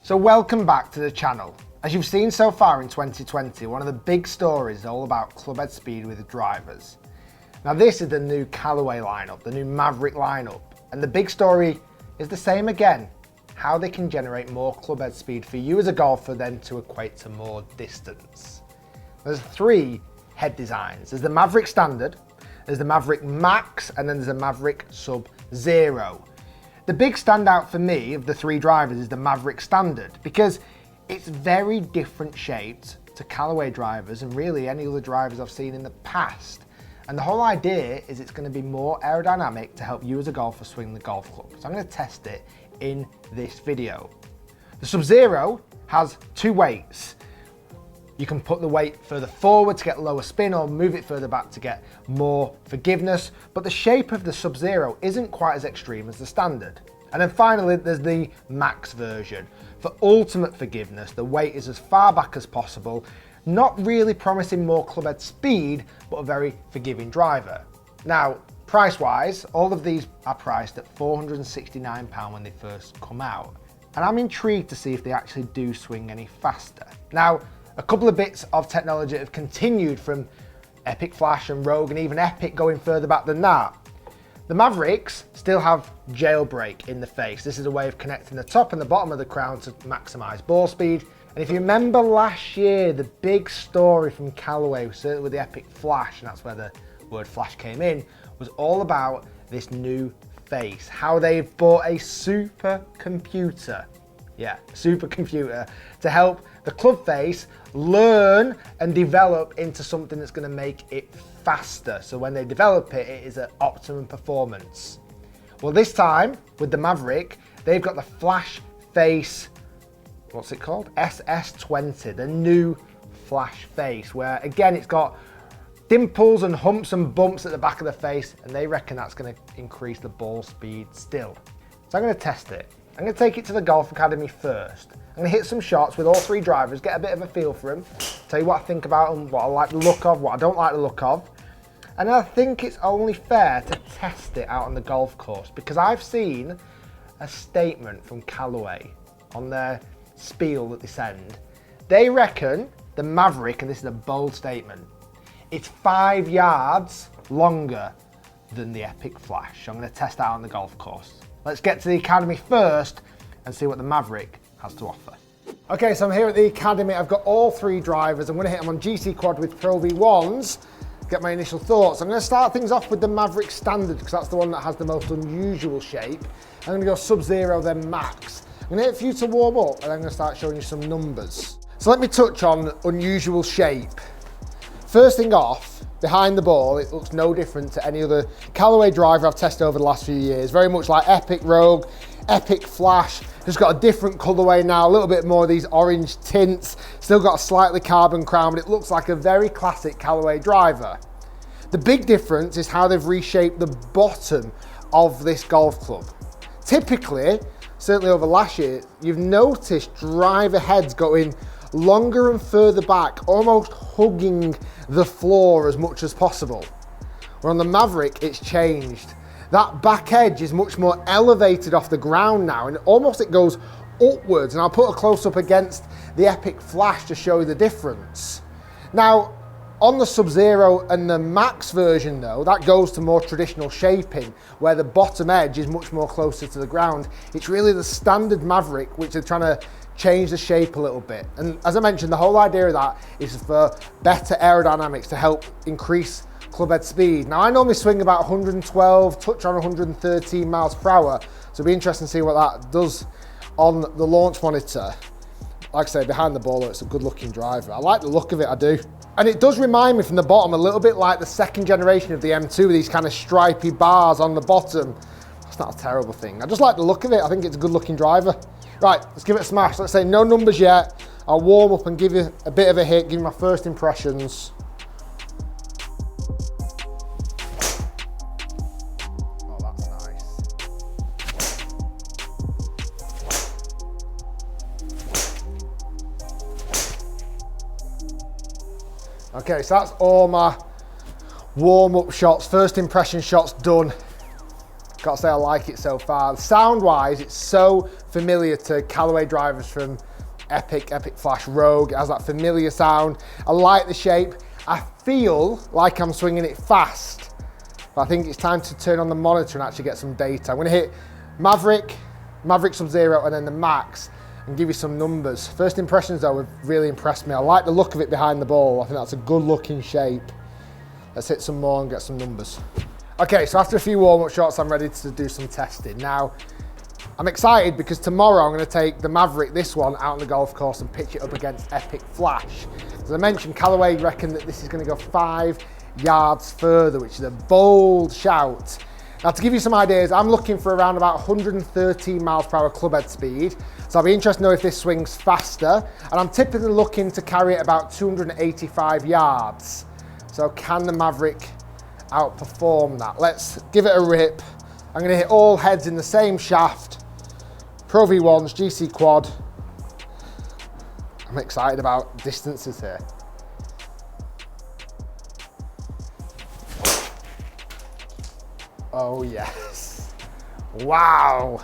So welcome back to the channel. As you've seen so far in 2020, one of the big stories is all about clubhead speed with drivers. Now this is the new Callaway lineup, the new Mavrik lineup, and the big story is the same again, how they can generate more clubhead speed for you as a golfer then to equate to more distance. There's three head designs. There's the Mavrik Standard, there's the Mavrik Max, and then there's the Mavrik Subzero. The big standout for me of the three drivers is the Mavrik Standard because it's very different shaped to Callaway drivers and really any other drivers I've seen in the past. And the whole idea is it's going to be more aerodynamic to help you as a golfer swing the golf club. So I'm going to test it in this video. The Subzero has two weights. You can put the weight further forward to get lower spin or move it further back to get more forgiveness, but the shape of the Subzero isn't quite as extreme as the Standard. And then finally, there's the Max version. For ultimate forgiveness, the weight is as far back as possible, not really promising more clubhead speed, but a very forgiving driver. Now, price-wise, all of these are priced at £469 when they first come out. And I'm intrigued to see if they actually do swing any faster. Now, a couple of bits of technology have continued from Epic Flash and Rogue and even Epic going further back than that. The Mavriks still have jailbreak in the face. This is a way of connecting the top and the bottom of the crown to maximize ball speed. And if you remember last year, the big story from Callaway, certainly with the Epic Flash, and that's where the word flash came in, was all about this new face, how they've bought a supercomputer. Yeah, supercomputer to help the club face learn and develop into something that's going to make it faster. So when they develop it, it is at optimum performance. Well, this time with the Mavrik, they've got the flash face, what's it called? SS20, the new flash face, where again, it's got dimples and humps and bumps at the back of the face, and they reckon that's going to increase the ball speed still. So I'm going to test it. I'm going to take it to the Golf Academy first. I'm going to hit some shots with all three drivers, get a bit of a feel for them, tell you what I think about them, what I like the look of, what I don't like the look of. And I think it's only fair to test it out on the golf course because I've seen a statement from Callaway on their spiel that they send. They reckon the Mavrik, and this is a bold statement, it's 5 yards longer than the Epic Flash. So I'm going to test that out on the golf course. Let's get to the Academy first and see what the Mavrik has to offer. Okay, so I'm here at the Academy. I've got all three drivers. I'm going to hit them on GC Quad with Pro V1s, get my initial thoughts. I'm going to start things off with the Mavrik Standard because that's the one that has the most unusual shape. I'm going to go Subzero, then Max. I'm going to hit a few to warm up and I'm going to start showing you some numbers. So let me touch on unusual shape. First thing off, behind the ball, it looks no different to any other Callaway driver I've tested over the last few years. Very much like Epic Rogue, Epic Flash, just got a different colorway now, a little bit more of these orange tints, still got a slightly carbon crown, but it looks like a very classic Callaway driver. The big difference is how they've reshaped the bottom of this golf club. Typically, certainly over last year, you've noticed driver heads going longer and further back, almost hugging the floor as much as possible. Where on the Mavrik, it's changed. That back edge is much more elevated off the ground now, and almost it goes upwards. And I'll put a close up against the Epic Flash to show you the difference. Now, on the Subzero and the Max version though, that goes to more traditional shaping, where the bottom edge is much more closer to the ground. It's really the standard Mavrik, which they're trying to change the shape a little bit. And as I mentioned, the whole idea of that is for better aerodynamics to help increase clubhead speed. Now I normally swing about 112, touch on 113 miles per hour. So it'll be interesting to see what that does on the launch monitor. Like I say, behind the ball, it's a good looking driver. I like the look of it, I do. And it does remind me from the bottom a little bit like the second generation of the M2 with these kind of stripy bars on the bottom. That's not a terrible thing. I just like the look of it. I think it's a good looking driver. Right, let's give it a smash. Let's say no numbers yet. I'll warm up and give you a bit of a hit, give you my first impressions. Oh, that's nice. Okay, so that's all my warm-up shots, first impression shots done. Got to say I like it so far. Sound-wise, it's so familiar to Callaway drivers from Epic Flash Rogue. It has that familiar sound. I like the shape. I feel like I'm swinging it fast, but I think it's time to turn on the monitor and actually get some data. I'm gonna hit Mavrik, Subzero, and then the Max, and give you some numbers. First impressions though have really impressed me. I like the look of it behind the ball. I think that's a good looking shape. Let's hit some more and get some numbers. Okay, so after a few warm-up shots, I'm ready to do some testing. Now, I'm excited because tomorrow I'm going to take the Mavrik, this one, out on the golf course and pitch it up against Epic Flash. As I mentioned, Callaway reckon that this is going to go 5 yards further, which is a bold shout. Now, to give you some ideas, I'm looking for around about 113 miles per hour clubhead speed. So I'll be interested to know if this swings faster. And I'm typically looking to carry it about 285 yards. So can the Mavrik outperform that? Let's give it a rip. I'm going to hit all heads in the same shaft. Pro V1s, GC Quad. I'm excited about distances here. Oh yes. Wow.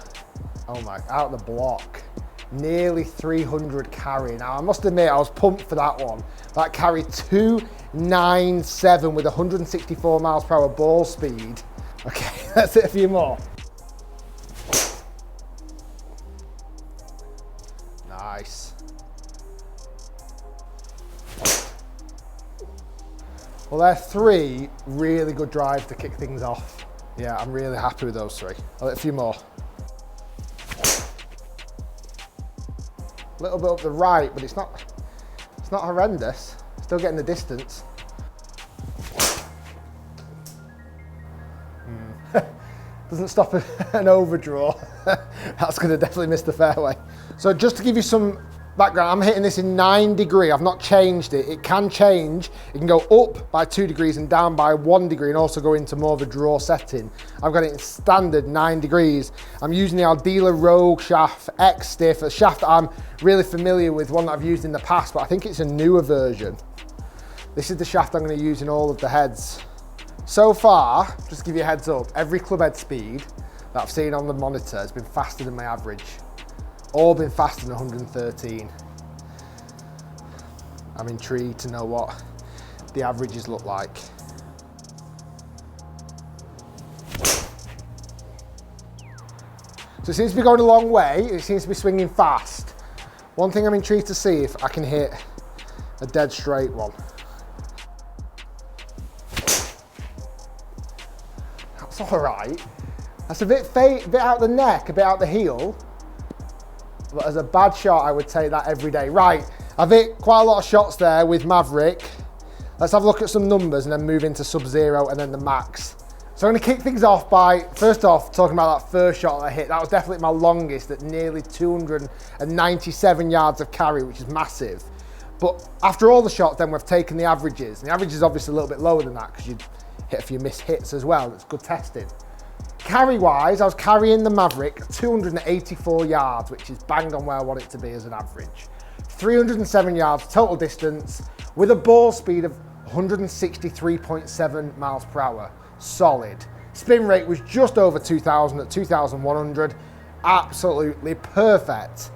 Oh my, out the block. Nearly 300 carry. Now I must admit I was pumped for that one. That carried 297 with 164 miles per hour ball speed. Okay, let's hit a few more. Nice. Well, they're 3 really good drives to kick things off. Yeah, I'm really happy with those 3. I'll hit a few more. A little bit up the right, but it's not horrendous. Still getting the distance. Doesn't stop an overdraw. That's going to definitely miss the fairway. So just to give you some background, I'm hitting this in 9 degree. I've not changed it. It can change. It can go up by 2 degrees and down by 1 degree and also go into more of a draw setting. I've got it in standard 9 degrees. I'm using the Aldila Rogue shaft X Stiff, a shaft that I'm really familiar with, one that I've used in the past, but I think it's a newer version. This is the shaft I'm going to use in all of the heads. So far, just to give you a heads up, every club head speed that I've seen on the monitor has been faster than my average. All been faster than 113. I'm intrigued to know what the averages look like. So it seems to be going a long way. It seems to be swinging fast. One thing I'm intrigued to see if I can hit a dead straight one. That's all right. That's a bit out the neck, a bit out the heel. But as a bad shot, I would take that every day. Right, I've hit quite a lot of shots there with Mavrik. Let's have a look at some numbers and then move into Subzero and then the Max. So I'm going to kick things off by, first off, talking about that first shot that I hit. That was definitely my longest at nearly 297 yards of carry, which is massive. But after all the shots, then we've taken the averages. And the average is obviously a little bit lower than that because you hit a few missed hits as well. It's good testing. Carry-wise, I was carrying the Mavrik 284 yards, which is bang on where I want it to be as an average. 307 yards total distance with a ball speed of 163.7 miles per hour. Solid. Spin rate was just over 2,000 at 2,100. Absolutely perfect.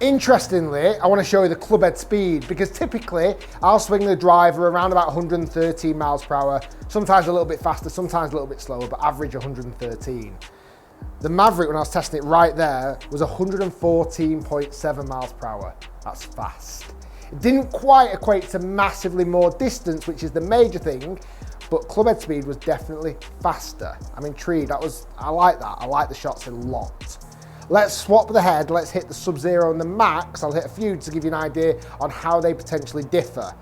Interestingly, I want to show you the club head speed because typically I'll swing the driver around about 113 miles per hour, sometimes a little bit faster, sometimes a little bit slower, but average 113. The Mavrik, when I was testing it right there, was 114.7 miles per hour. That's fast. It didn't quite equate to massively more distance, which is the major thing, but club head speed was definitely faster. I'm intrigued. I like that. I like the shots a lot. Let's swap the head, let's hit the Subzero and the Max. I'll hit a few to give you an idea on how they potentially differ.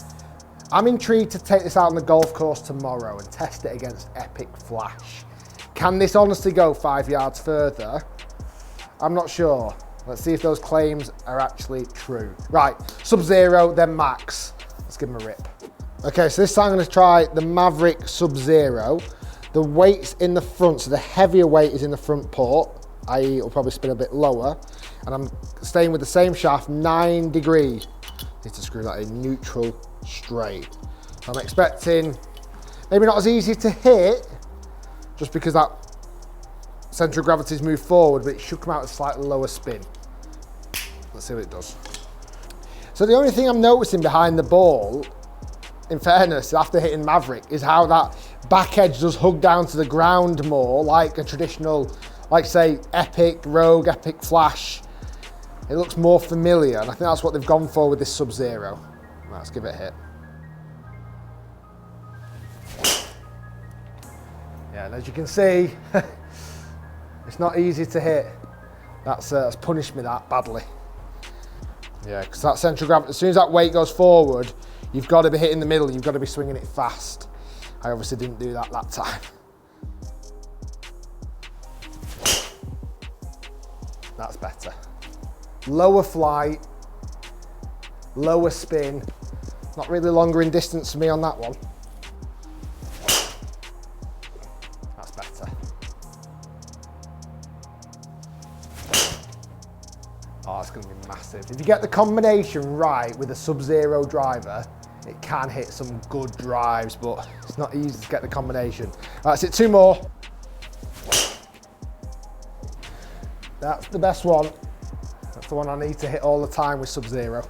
I'm intrigued to take this out on the golf course tomorrow and test it against Epic Flash. Can this honestly go 5 yards further? I'm not sure. Let's see if those claims are actually true. Right, Subzero, then Max. Let's give them a rip. Okay, so this time I'm going to try the Mavrik Subzero. The weight's in the front, so the heavier weight is in the front port, i.e. it'll probably spin a bit lower. And I'm staying with the same shaft, 9 degree. Need to screw that in neutral straight. I'm expecting maybe not as easy to hit, just because that centre of gravity's moved forward, but it should come out with slightly lower spin. Let's see what it does. So the only thing I'm noticing behind the ball, in fairness, after hitting Mavrik, is how that back edge does hug down to the ground more, like a traditional, like say, Epic, Rogue, Epic Flash. It looks more familiar, and I think that's what they've gone for with this Subzero. Let's give it a hit. Yeah, and as you can see, it's not easy to hit. That's punished me that badly. Yeah, because that central gravity, as soon as that weight goes forward, you've got to be hitting the middle, you've got to be swinging it fast. I obviously didn't do that time. That's better. Lower flight, lower spin. Not really longer in distance for me on that one. That's better. Oh, it's going to be massive. If you get the combination right with a Subzero driver, it can hit some good drives, but it's not easy to get the combination. Right, that's it, 2 more. That's the best one. That's the one I need to hit all the time with Subzero.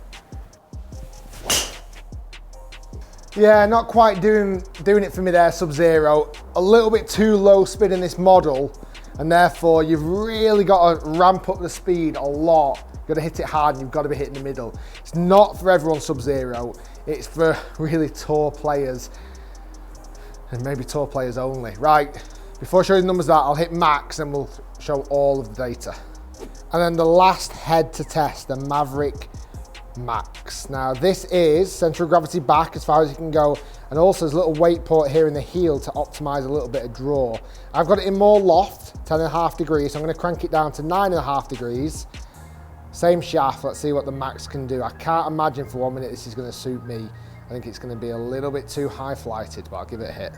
Yeah, not quite doing it for me there, Subzero. A little bit too low spin in this model, and therefore you've really got to ramp up the speed a lot. You've got to hit it hard and you've got to be hitting the middle. It's not for everyone, Subzero. It's for really tour players, and maybe tour players only. Right, before I show you the numbers of that, I'll hit max and we'll show all of the data. And then the last head to test, the Mavrik Max. Now this is central gravity back as far as you can go, and also there's a little weight port here in the heel to optimize a little bit of draw. I've got it in more loft, 10.5 degrees, so I'm going to crank it down to 9.5 degrees. Same shaft, let's see what the Max can do. I can't imagine for 1 minute this is going to suit me. I think it's going to be a little bit too high flighted, but I'll give it a hit.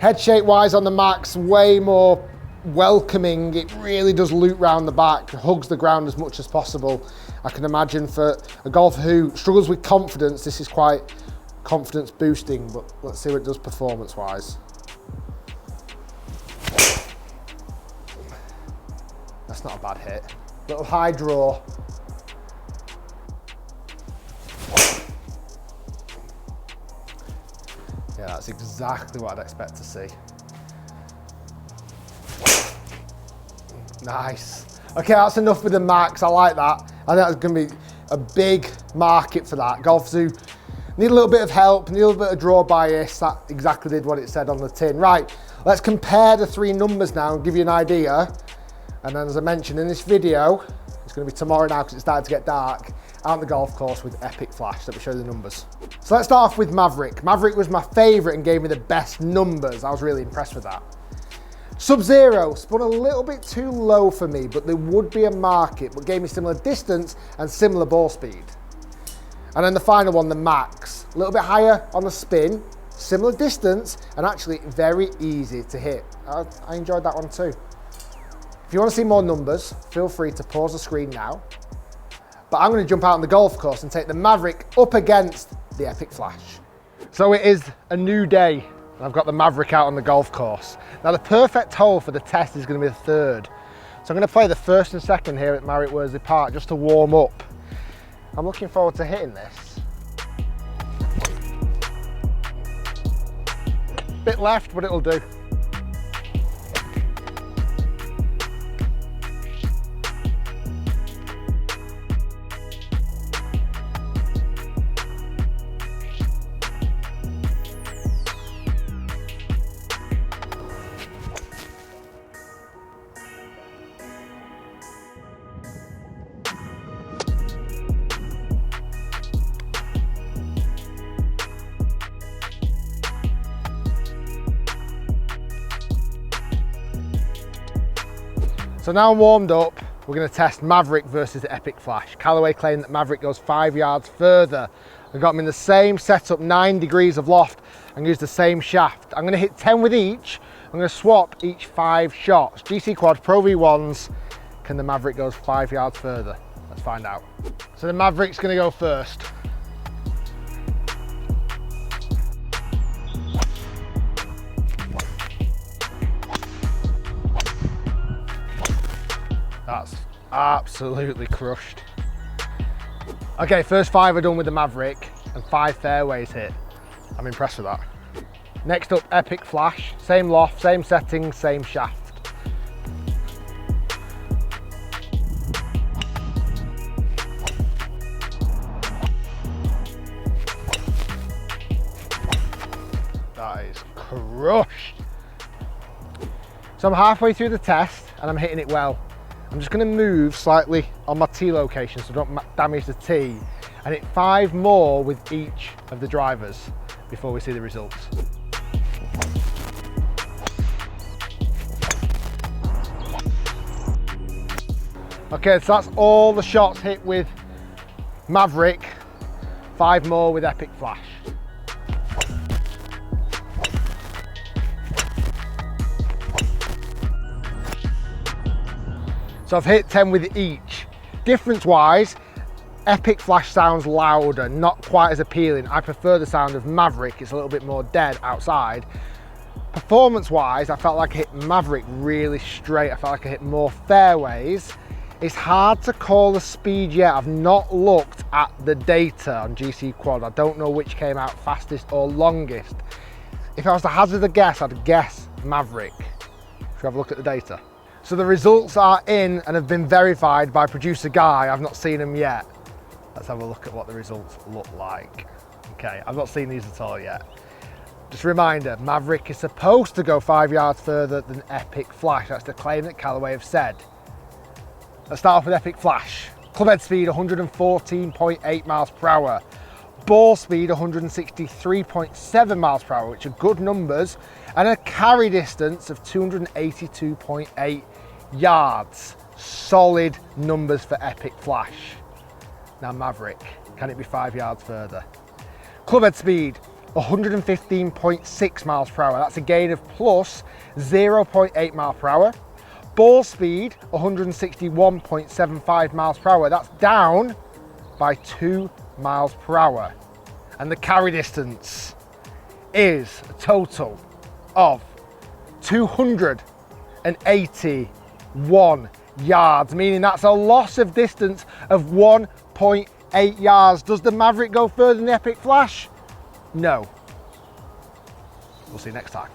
Head shape wise on the Max, way more welcoming. It really does loop round the back, hugs the ground as much as possible. I can imagine for a golfer who struggles with confidence, this is quite confidence boosting, but let's see what it does performance wise. That's not a bad hit. Little high draw. Yeah, that's exactly what I'd expect to see. Nice. Okay, that's enough with the Max. I like that. I think that's going to be a big market for that. Golfers who need a little bit of help, need a little bit of draw bias. That exactly did what it said on the tin. Right, let's compare the 3 numbers now and give you an idea. And then as I mentioned in this video, it's going to be tomorrow now because it's starting to get dark, out on the golf course with Epic Flash. Let me show you the numbers. So let's start off with Mavrik. Mavrik was my favorite and gave me the best numbers. I was really impressed with that. Subzero spun a little bit too low for me, but there would be a market, but gave me similar distance and similar ball speed. And then the final one, the Max, a little bit higher on the spin, similar distance, and actually very easy to hit. I enjoyed that one too. If you want to see more numbers, feel free to pause the screen now. But I'm going to jump out on the golf course and take the Mavrik up against the Epic Flash. So it is a new day. I've got the Mavrik out on the golf course. Now the perfect hole for the test is going to be the 3rd. So I'm going to play the 1st and 2nd here at Marriott Worsley Park just to warm up. I'm looking forward to hitting this. Bit left, but it'll do. So now I'm warmed up, we're going to test Mavrik versus the Epic Flash. Callaway claimed that Mavrik goes 5 yards further. I got them in the same setup, 9 degrees of loft, and use the same shaft. I'm going to hit 10 with each. I'm going to swap each 5 shots. GC Quad Pro V1s. Can the Mavrik go 5 yards further? Let's find out. So the Mavrik's going to go first. That's absolutely crushed. Okay, first 5 are done with the Mavrik and 5 fairways hit. I'm impressed with that. Next up, Epic Flash. Same loft, same settings, same shaft. That is crushed. So I'm halfway through the test and I'm hitting it well. I'm just going to move slightly on my tee location so I don't damage the tee, and hit 5 more with each of the drivers before we see the results. Okay, so that's all the shots hit with Mavrik, 5 more with Epic Flash. So I've hit 10 with each. Difference-wise, Epic Flash sounds louder, not quite as appealing. I prefer the sound of Mavrik, it's a little bit more dead outside. Performance-wise, I felt like I hit Mavrik really straight. I felt like I hit more fairways. It's hard to call the speed yet. I've not looked at the data on GC Quad. I don't know which came out fastest or longest. If I was to hazard a guess, I'd guess Mavrik. Should we have a look at the data? So the results are in and have been verified by producer Guy. I've not seen them yet. Let's have a look at what the results look like. Okay, I've not seen these at all yet. Just a reminder, Mavrik is supposed to go 5 yards further than Epic Flash. That's the claim that Callaway have said. Let's start off with Epic Flash. Clubhead speed 114.8 miles per hour. Ball speed 163.7 miles per hour, which are good numbers, and a carry distance of 282.8 yards. Solid numbers for Epic Flash. Now Mavrik, can it be 5 yards further? Clubhead speed 115.6 miles per hour. That's a gain of plus 0.8 miles per hour. Ball speed 161.75 miles per hour. That's down by 2 miles per hour. And the carry distance is a total of 281 yards, meaning that's a loss of distance of 1.8 yards. Does the Mavrik go further than the Epic Flash? No. We'll see you next time.